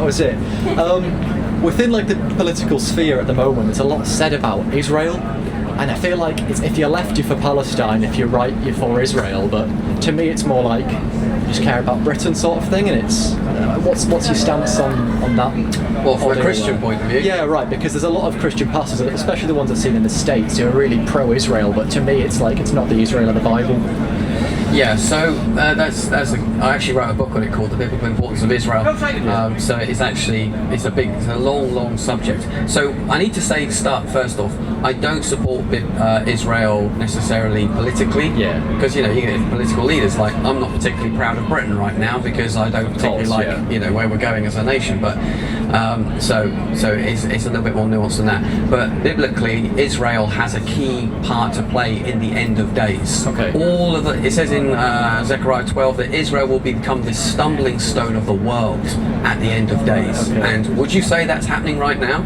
That was it. Within like the political sphere at the moment, there's a lot said about Israel, and I feel like if you're left, you're for Palestine. If you're right, you're for Israel. But to me, it's more like you just care about Britain sort of thing. And it's what's your stance on that? Well, from a Christian point of view. Yeah, right. Because there's a lot of Christian pastors, especially the ones I've seen in the States, who are really pro-Israel. But to me, it's like it's not the Israel of the Bible. Yeah, so I actually wrote a book on it called The Biblical Importance of Israel. So it's a long subject. So I need to start first off, I don't support Israel necessarily politically. Yeah. Because you get political leaders like, I'm not particularly proud of Britain right now because I don't particularly like where we're going as a nation. But so it's a little bit more nuanced than that. But biblically, Israel has a key part to play in the end of days. Okay. It says in Zechariah 12 that Israel will become the stumbling stone of the world at the end of days. Okay. And would you say that's happening right now?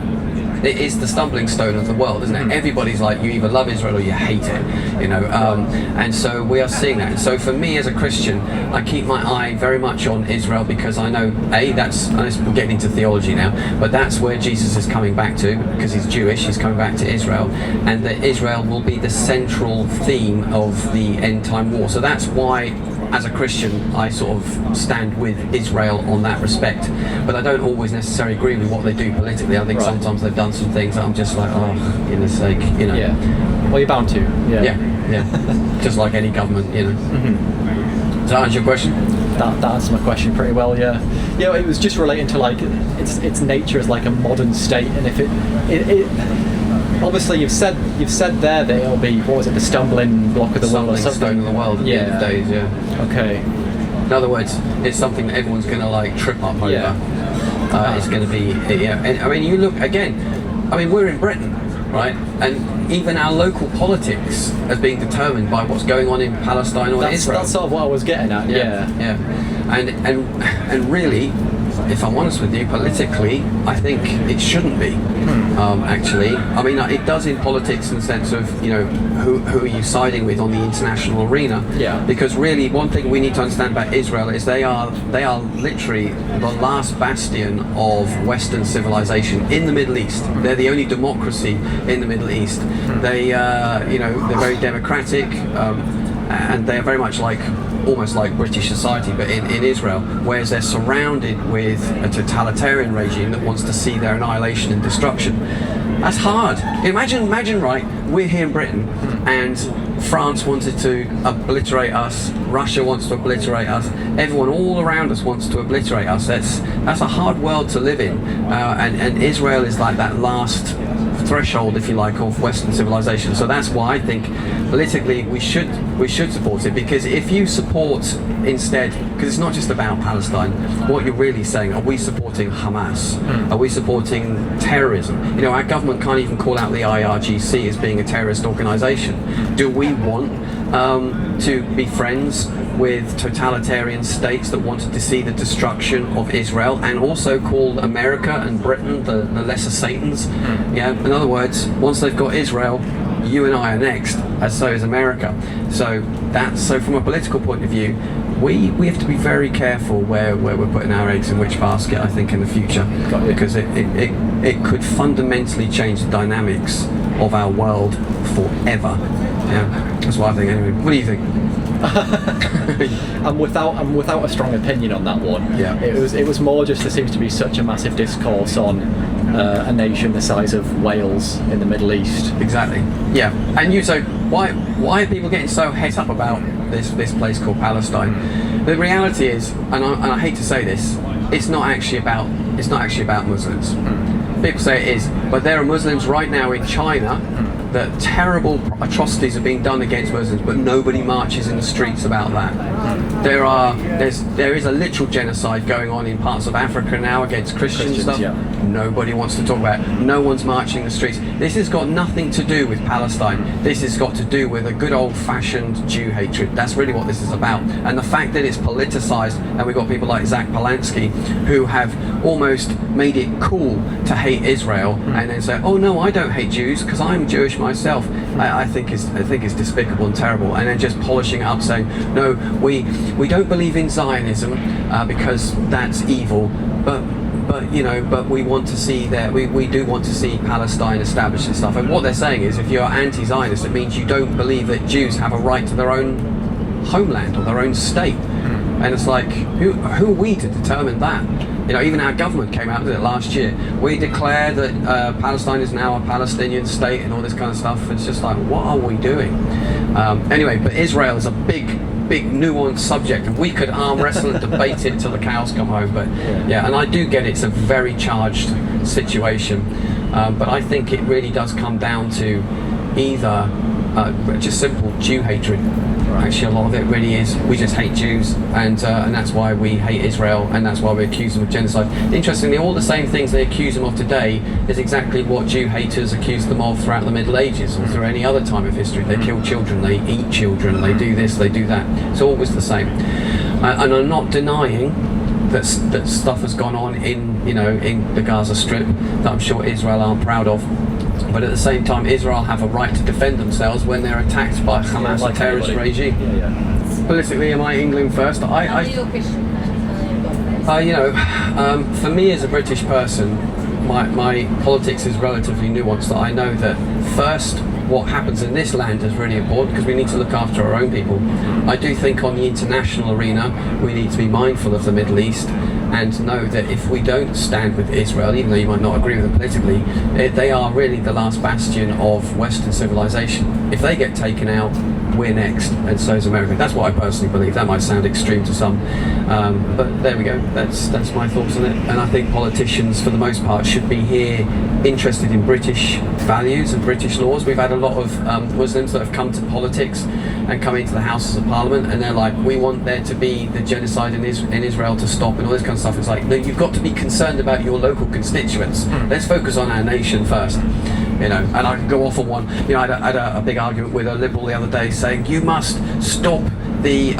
It is the stumbling stone of the world, isn't it? Everybody's like, you either love Israel or you hate it, and so we are seeing that. So for me as a Christian, I keep my eye very much on Israel because I know, we're getting into theology now, but that's where Jesus is coming back to, because he's Jewish, he's coming back to Israel, and that Israel will be the central theme of the end time war. So that's why, as a Christian, I sort of stand with Israel on that respect, but I don't always necessarily agree with what they do politically. I think sometimes they've done some things that I'm just like, oh, goodness sake, Yeah. Well, you're bound to. Yeah. Just like any government, Does that answer your question? That answers my question pretty well. Yeah. Yeah. It was just relating to like its nature as like a modern state, and if it obviously you've said there that it'll be, what was it, the stumbling block of the world or something? Stone of the world at the end of days. Yeah. Okay. In other words, it's something that everyone's going to like trip up over. Yeah. It's going to be, And I mean, you look again. I mean, we're in Britain, right? And even our local politics is being determined by what's going on in Palestine or Israel. That's sort of what I was getting at. Yeah. And really, if I'm honest with you, politically, I think it shouldn't be. Actually, I mean, it does in politics in the sense of who are you siding with on the international arena? Yeah. Because really, one thing we need to understand about Israel is they are literally the last bastion of Western civilization in the Middle East. They're the only democracy in the Middle East. They they're very democratic, and they're very much almost like British society, but in Israel, whereas they're surrounded with a totalitarian regime that wants to see their annihilation and destruction. That's hard. Imagine, right, we're here in Britain, and France wanted to obliterate us, Russia wants to obliterate us, everyone all around us wants to obliterate us. That's a hard world to live in, and Israel is like that last threshold, if you like, of Western civilization. So that's why I think politically we should support it, because if you support instead, because it's not just about Palestine, what you're really saying, are we supporting Hamas? Are we supporting terrorism? Our government can't even call out the IRGC as being a terrorist organization. Do we want to be friends with totalitarian states that wanted to see the destruction of Israel, and also called America and Britain the lesser Satans? In other words, once they've got Israel, you and I are next, as so is America. So from a political point of view, we have to be very careful where we're putting our eggs in which basket, I think, in the future, because it could fundamentally change the dynamics of our world forever. That's what I think anyway. What do you think? I'm without a strong opinion on that one. Yeah. It was more just there seems to be such a massive discourse on a nation the size of Wales in the Middle East. Exactly. Yeah. And so why are people getting so het up about this place called Palestine? The reality is, and I hate to say this, it's not actually about Muslims. People say it is, but there are Muslims right now in China that terrible atrocities are being done against Muslims, but nobody marches in the streets about that. There is a literal genocide going on in parts of Africa now against Christians. Nobody wants to talk about it. No one's marching in the streets. This has got nothing to do with Palestine. This has got to do with a good old-fashioned Jew hatred. That's really what this is about. And the fact that it's politicized, and we've got people like Zach Polanski who have almost made it cool to hate Israel, and then say, "Oh no, I don't hate Jews because I'm Jewish myself." I think it's despicable and terrible. And then just polishing it up, saying, "No, we don't believe in Zionism because that's evil." But but we want to see we do want to see Palestine established and stuff. And what they're saying is, if you're anti-Zionist, it means you don't believe that Jews have a right to their own homeland or their own state. And it's like, who are we to determine that? Even our government came out with it last year. We declare that Palestine is now a Palestinian state and all this kind of stuff. It's just like, what are we doing? Anyway, but Israel is a big nuanced subject, and we could arm wrestle and debate it till the cows come home. But yeah, and I do get it's a very charged situation. But I think it really does come down to either just simple Jew hatred. Actually, a lot of it really is. We just hate Jews, and that's why we hate Israel, and that's why we accuse them of genocide. Interestingly, all the same things they accuse them of today is exactly what Jew haters accused them of throughout the Middle Ages or through any other time of history. They kill children, they eat children, they do this, they do that. It's always the same. And I'm not denying that stuff has gone on in the Gaza Strip that I'm sure Israel aren't proud of. But at the same time, Israel have a right to defend themselves when they're attacked by Hamas, like a terrorist regime. Politically, am I England first? For me as a British person, my politics is relatively nuanced. That I know that first, what happens in this land is really important because we need to look after our own people. I do think on the international arena, we need to be mindful of the Middle East and know that if we don't stand with Israel, even though you might not agree with them politically, they are really the last bastion of Western civilization. If they get taken out, we're next, and so is America. That's what I personally believe. That might sound extreme to some, but there we go. That's my thoughts on it. And I think politicians, for the most part, should be here interested in British values and British laws. We've had a lot of Muslims that have come to politics and come into the Houses of Parliament, and they're like, we want there to be the genocide in Israel to stop and all this kind of stuff. It's like, no, you've got to be concerned about your local constituents. Let's focus on our nation first. And I could go off on one. I had a big argument with a Liberal the other day saying, you must stop the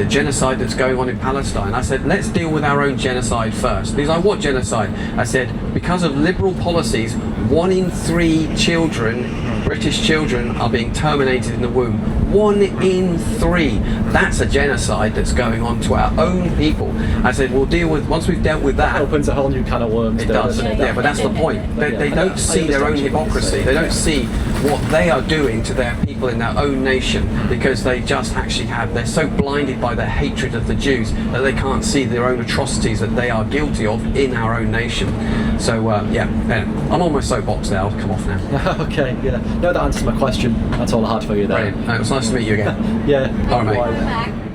genocide that's going on in Palestine. I said, let's deal with our own genocide first. He's like, what genocide? I said, because of Liberal policies, 1 in 3 children, British children, are being terminated in the womb. 1 in 3. That's a genocide that's going on to our own people. I said, we'll deal with, once we've dealt with that. It opens a whole new can of worms. It does, yeah, but that's the point. They don't see their own hypocrisy. They don't see what they are doing to their people in their own nation, because they just actually they're so blinded by their hatred of the Jews that they can't see their own atrocities that they are guilty of in our own nation. So I'm on my soapbox now. I'll come off now. Okay, yeah. No, that answers my question. That's all I had for you there. Brilliant. It was nice to meet you again. Yeah. All right, mate.